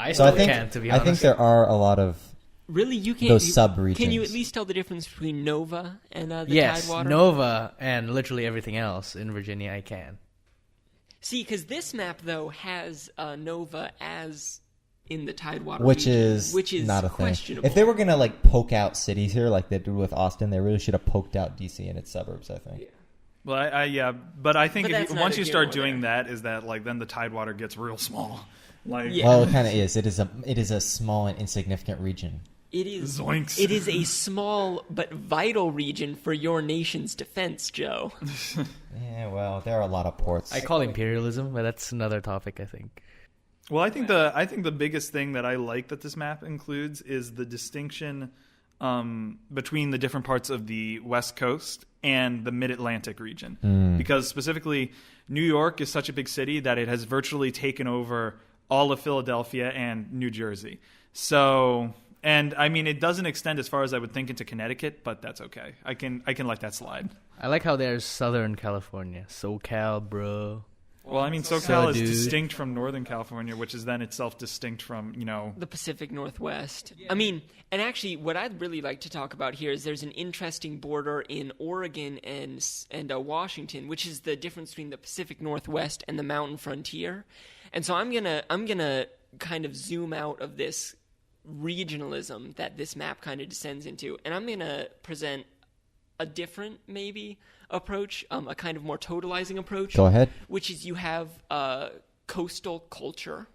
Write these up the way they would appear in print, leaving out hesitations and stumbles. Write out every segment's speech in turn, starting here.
I still can't, to be honest. I think there are a lot of really you can't those sub-regions. Can you at least tell the difference between Nova and the yes, Tidewater? Nova and literally everything else in Virginia I can. See, because this map though has Nova as in the Tidewater which region, is which is not a questionable. thing. If they were gonna like poke out cities here, like they did with Austin, they really should have poked out DC and its suburbs. I think. Yeah. Well, but I think once you start doing there. that, is that like then the Tidewater gets real small. Like, Yeah. Well, it kind of is. It is a small and insignificant region. It is. Zoinks. It is a small but vital region for your nation's defense, Joe. Yeah, well, there are a lot of ports. I call imperialism, but that's another topic, I think. Well, I think the biggest thing that I like that this map includes is the distinction between the different parts of the West Coast and the Mid-Atlantic region. Because specifically, New York is such a big city that it has virtually taken over all of Philadelphia and New Jersey. So, and I mean, it doesn't extend as far as I would think into Connecticut, but that's okay. I can let that slide. I like how there's Southern California. SoCal, bro. Well, I mean, SoCal is distinct from Northern California, which is then itself distinct from, the Pacific Northwest. I mean, and actually, what I'd really like to talk about here is there's an interesting border in Oregon and Washington, which is the difference between the Pacific Northwest and the mountain frontier. And so I'm gonna kind of zoom out of this regionalism that this map kind of descends into, and I'm gonna present a different maybe approach, a kind of more totalizing approach. Go ahead. Which is you have coastal culture,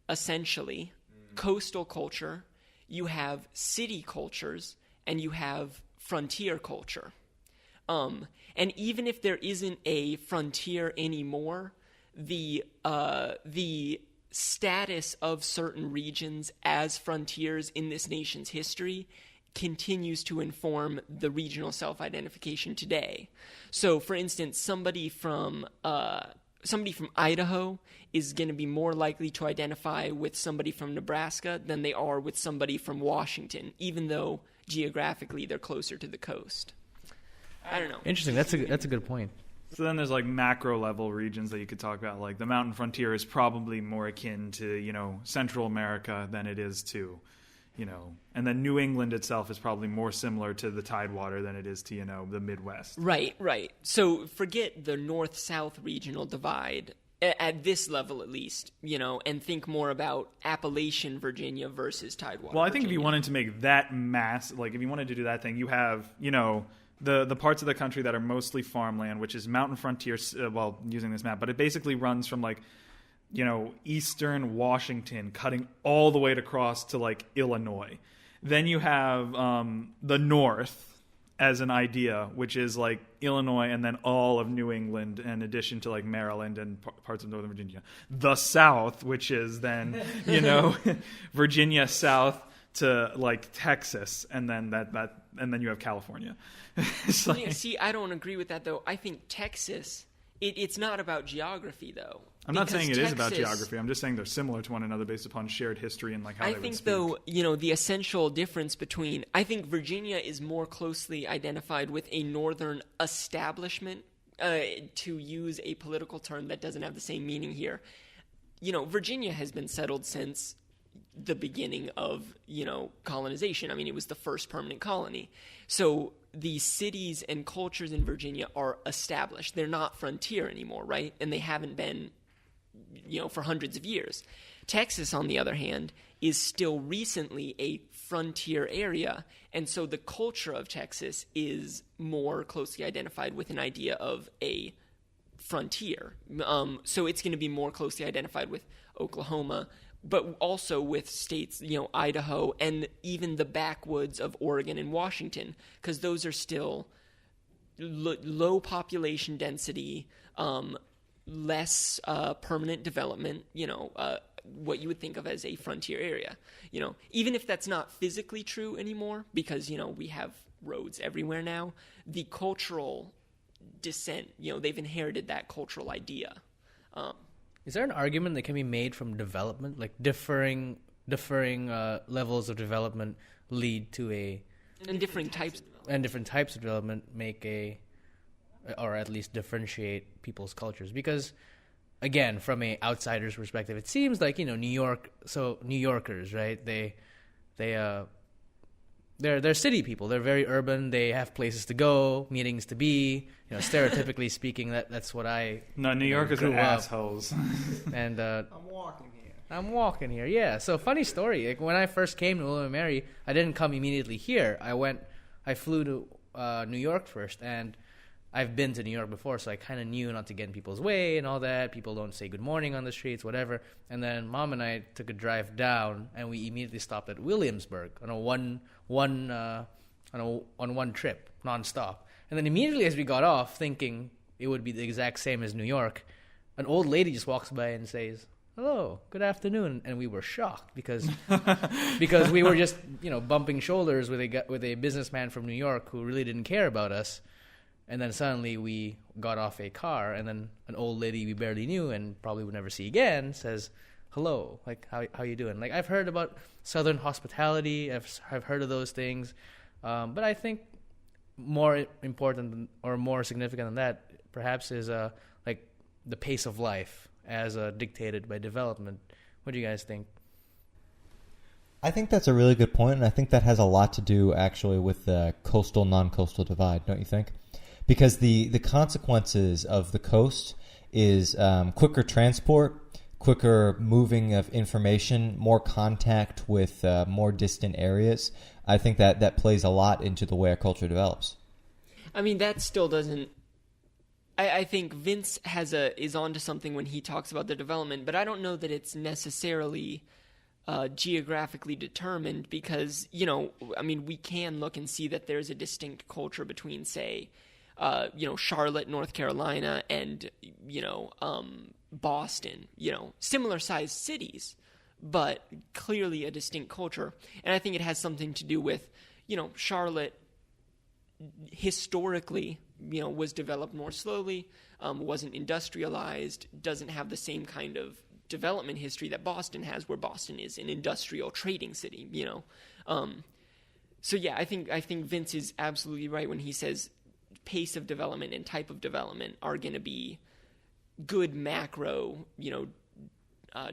essentially. Coastal culture. You have city cultures, and you have frontier culture. And even if there isn't a frontier anymore, the status of certain regions as frontiers in this nation's history continues to inform the regional self-identification today. So, for instance, somebody from Idaho is going to be more likely to identify with somebody from Nebraska than they are with somebody from Washington, even though geographically they're closer to the coast. I don't know. Interesting. That's a good point. So then there's like macro level regions that you could talk about. Like the mountain frontier is probably more akin to, Central America than it is to, and then New England itself is probably more similar to the Tidewater than it is to, the Midwest. Right. So forget the north-south regional divide at this level at least, and think more about Appalachian Virginia versus Tidewater. Well, I think Virginia. if you wanted to make that mass, like if you wanted to do that thing, you have, the parts of the country that are mostly farmland, which is mountain frontier, using this map, but it basically runs from like, eastern Washington cutting all the way across to like Illinois. Then you have the north as an idea, which is like Illinois and then all of New England in addition to like Maryland and parts of Northern Virginia. The south, which is then, Virginia south to like Texas, and then and then you have California. See, I don't agree with that though. I think Texas, it's not about geography though. I'm not saying it is about geography. I'm just saying they're similar to one another based upon shared history and like how they would speak. I think though, the essential difference between, I think Virginia is more closely identified with a northern establishment, to use a political term that doesn't have the same meaning here. Virginia has been settled since the beginning of, colonization. I mean, it was the first permanent colony. So the cities and cultures in Virginia are established. They're not frontier anymore, right? And they haven't been, for hundreds of years. Texas, on the other hand, is still recently a frontier area. And so the culture of Texas is more closely identified with an idea of a frontier. So it's going to be more closely identified with Oklahoma, but also with states, Idaho, and even the backwoods of Oregon and Washington, because those are still low population density, less permanent development, what you would think of as a frontier area. Even if that's not physically true anymore, because, we have roads everywhere now, the cultural descent, they've inherited that cultural idea. Is there an argument that can be made from development, like differing levels of development lead to and different types of development make or at least differentiate people's cultures? Because again, from a outsider's perspective, it seems like, New York. So New Yorkers, right? They're city people. They're very urban. They have places to go, meetings to be. Stereotypically speaking, that's what I. No, New Yorkers are grew up. assholes. And I'm walking here. Yeah. So funny story. Like when I first came to William and Mary, I didn't come immediately here. I flew to New York first, and I've been to New York before, so I kind of knew not to get in people's way and all that. People don't say good morning on the streets, whatever. And then Mom and I took a drive down, and we immediately stopped at Williamsburg on one trip, nonstop. And then immediately as we got off, thinking it would be the exact same as New York, an old lady just walks by and says, "Hello, good afternoon," and we were shocked because we were just bumping shoulders with a businessman from New York who really didn't care about us. And then suddenly we got off a car, and then an old lady we barely knew and probably would never see again says, "Hello, like how you doing?" Like I've heard about Southern hospitality, I've heard of those things, but I think more important or more significant than that, perhaps, is like the pace of life as dictated by development. What do you guys think? I think that's a really good point, and I think that has a lot to do actually with the coastal non-coastal divide, don't you think? Because the consequences of the coast is quicker transport, quicker moving of information, more contact with more distant areas. I think that plays a lot into the way our culture develops. I mean, that still doesn't. I think Vince is onto something when he talks about the development, but I don't know that it's necessarily geographically determined because, we can look and see that there's a distinct culture between, say, Charlotte, North Carolina, and, Boston, similar sized cities, but clearly a distinct culture. And I think it has something to do with, Charlotte historically, was developed more slowly, wasn't industrialized, doesn't have the same kind of development history that Boston has, where Boston is an industrial trading city, So yeah, I think Vince is absolutely right when he says pace of development and type of development are going to be good macro,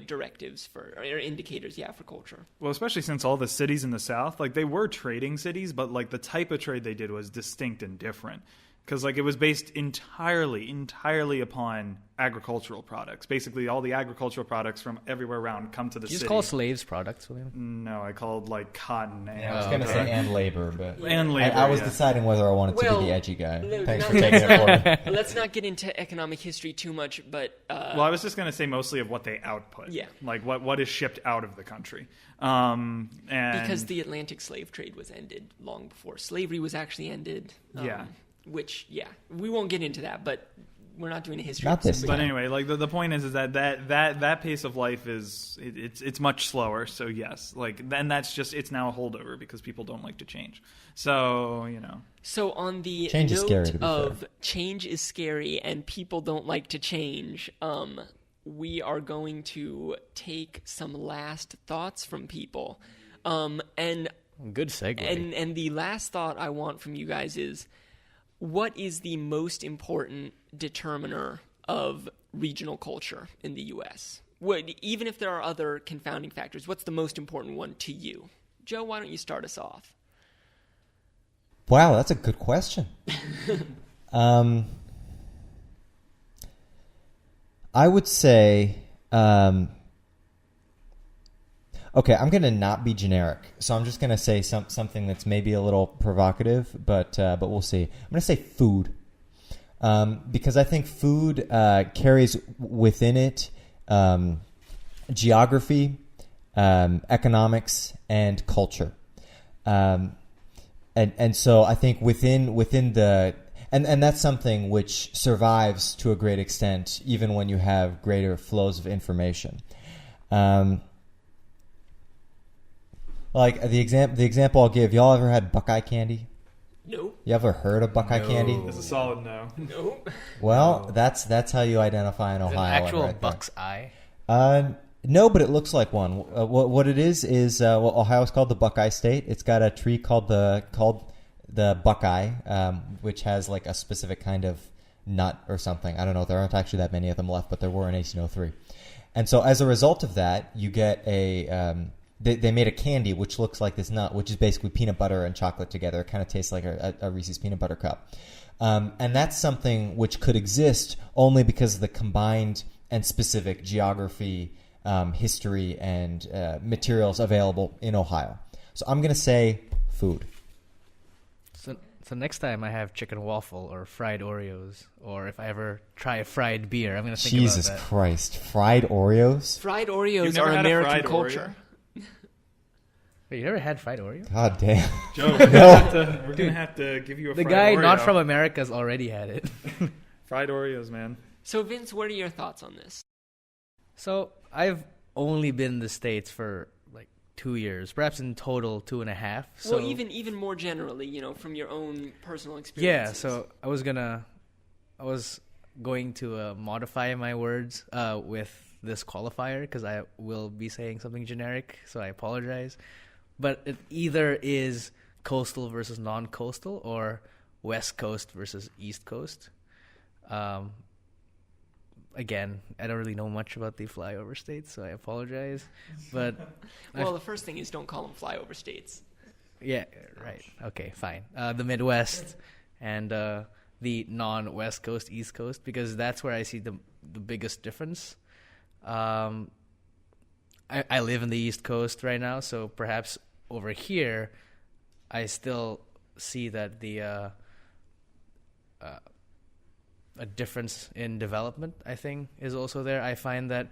directives or indicators, for culture. Well, especially since all the cities in the South, like they were trading cities, but like the type of trade they did was distinct and different. Because like it was based entirely upon agricultural products. Basically, all the agricultural products from everywhere around come to the city. You just call slaves products, William? No, I called like cotton. And, I was going to say and labor, but and labor. I was deciding whether I wanted to be the edgy guy. Thanks for taking it for me. Let's not get into economic history too much, but well, I was just going to say mostly of what they output. Yeah, like what is shipped out of the country. And because the Atlantic slave trade was ended long before slavery was actually ended. Which, we won't get into that, but we're not doing a history. Not this. But anyway, like the point is that pace of life is it's much slower. So yes, like then it's now a holdover because people don't like to change. So So on the change note is scary, to be of fair. Change is scary and people don't like to change, we are going to take some last thoughts from people, and good segue. And the last thought I want from you guys is, what is the most important determiner of regional culture in the U.S.? Even if there are other confounding factors, what's the most important one to you? Joe, why don't you start us off? Wow, that's a good question. I would say... Okay, I'm going to not be generic, so I'm just going to say something that's maybe a little provocative, but we'll see. I'm going to say food, because I think food carries within it geography, economics, and culture, and so I think within the and that's something which survives to a great extent, even when you have greater flows of information. Like the example I'll give, y'all ever had Buckeye candy? No. You ever heard of Buckeye candy? That's a solid no. No. Well, that's how you identify an Is it Ohio. an actual right buck's eye? No, but it looks like one. What it is Ohio's called the Buckeye State. It's got a tree called the Buckeye, which has like a specific kind of nut or something. I don't know. There aren't actually that many of them left, but there were in 1803. And so as a result of that, you get they made a candy which looks like this nut, which is basically peanut butter and chocolate together. It kind of tastes like a Reese's peanut butter cup. And that's something which could exist only because of the combined and specific geography, history, and materials available in Ohio. So I'm going to say food. So next time I have chicken waffle or fried Oreos, or if I ever try a fried beer, I'm going to think Jesus about that. Christ. Fried Oreos? Fried You've Oreos never are had a American fried culture. Wait, you never had fried Oreo? God damn. Joe, we're gonna have to give you a The fried guy Oreo. not from America's already had it. Fried Oreos, man. So, Vince, what are your thoughts on this? So I've only been in the States for like 2 years, perhaps in total 2.5. So Well, even more generally, from your own personal yeah. experiences. So I was going to modify my words with this qualifier because I will be saying something generic. So I apologize, but it either is coastal versus non-coastal or West Coast versus East Coast. Again, I don't really know much about the flyover states, so I apologize. But Well, the first thing is don't call them flyover states. yeah, right. Okay, fine. The Midwest and the non-West Coast, East Coast, because that's where I see the biggest difference. I live in the East Coast right now, so perhaps over here, I still see that the a difference in development, I think, is also there. I find that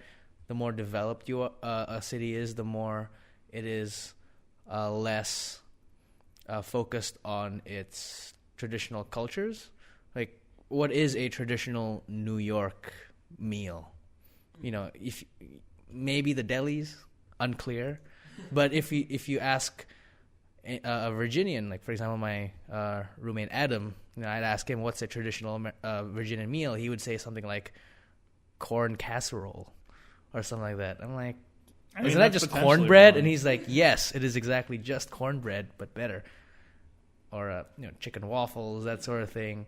the more developed a city is, the more it is less focused on its traditional cultures. Like, what is a traditional New York meal? If maybe the delis, unclear. But if you ask a Virginian, like for example my roommate Adam, I'd ask him what's a traditional Virginian meal. He would say something like corn casserole or something like that. I'm like, isn't that just cornbread? And he's like, yes, it is exactly just cornbread, but better. Or chicken waffles, that sort of thing.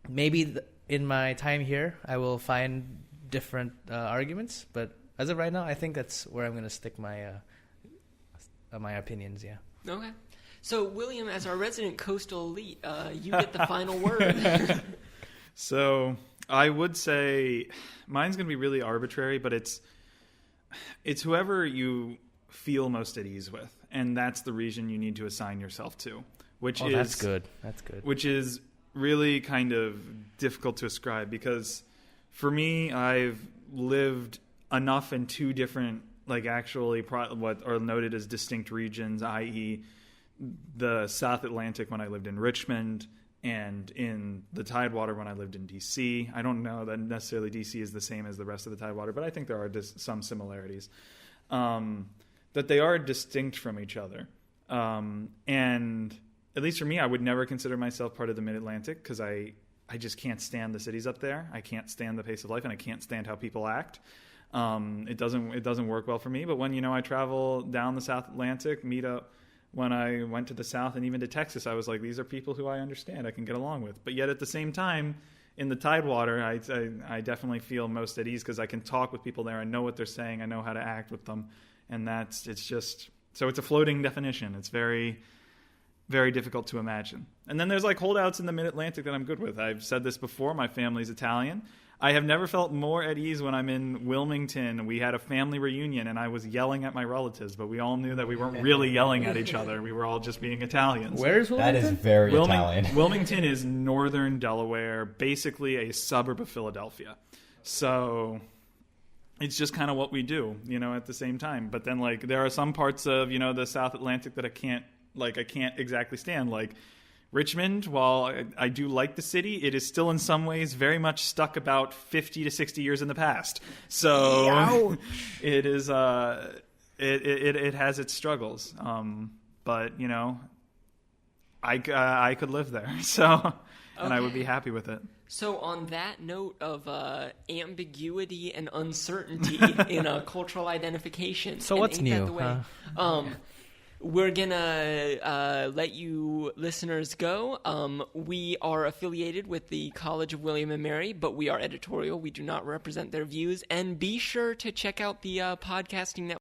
Maybe in my time here, I will find different arguments, but as of right now, I think that's where I'm going to stick my opinions. Yeah. Okay. So, William, as our resident coastal elite, you get the final word. So I would say mine's going to be really arbitrary, but it's whoever you feel most at ease with, and that's the region you need to assign yourself to. That's good. That's good. Which is really kind of difficult to ascribe because for me, I've lived enough in two different, like actually what are noted as distinct regions, i.e. the South Atlantic when I lived in Richmond and in the Tidewater when I lived in D.C. I don't know that necessarily D.C. is the same as the rest of the Tidewater, but I think there are some similarities. That they are distinct from each other. And at least for me, I would never consider myself part of the Mid-Atlantic because I just can't stand the cities up there. I can't stand the pace of life, and I can't stand how people act. It doesn't work well for me. But when I travel down the South Atlantic, meet up when I went to the South and even to Texas, I was like, these are people who I understand, I can get along with. But yet at the same time, in the Tidewater, I definitely feel most at ease because I can talk with people there. I know what they're saying. I know how to act with them, and so it's a floating definition. It's very, very difficult to imagine. And then there's like holdouts in the Mid-Atlantic that I'm good with. I've said this before. My family's Italian. I have never felt more at ease when I'm in Wilmington. We had a family reunion, and I was yelling at my relatives, but we all knew that we weren't really yelling at each other. We were all just being Italians. Where's Wilmington? That is very Italian. Wilmington is northern Delaware, basically a suburb of Philadelphia. So it's just kind of what we do, at the same time. But then, like, there are some parts of, the South Atlantic that I can't exactly stand, like Richmond. While I do like the city, it is still in some ways very much stuck about 50 to 60 years in the past. So it is it has its struggles. But I could live there. So and I would be happy with it. So on that note of ambiguity and uncertainty in cultural identification. So what's new? we're gonna let you listeners go. We are affiliated with the College of William and Mary, but we are editorial. We do not represent their views. And be sure to check out the podcasting network.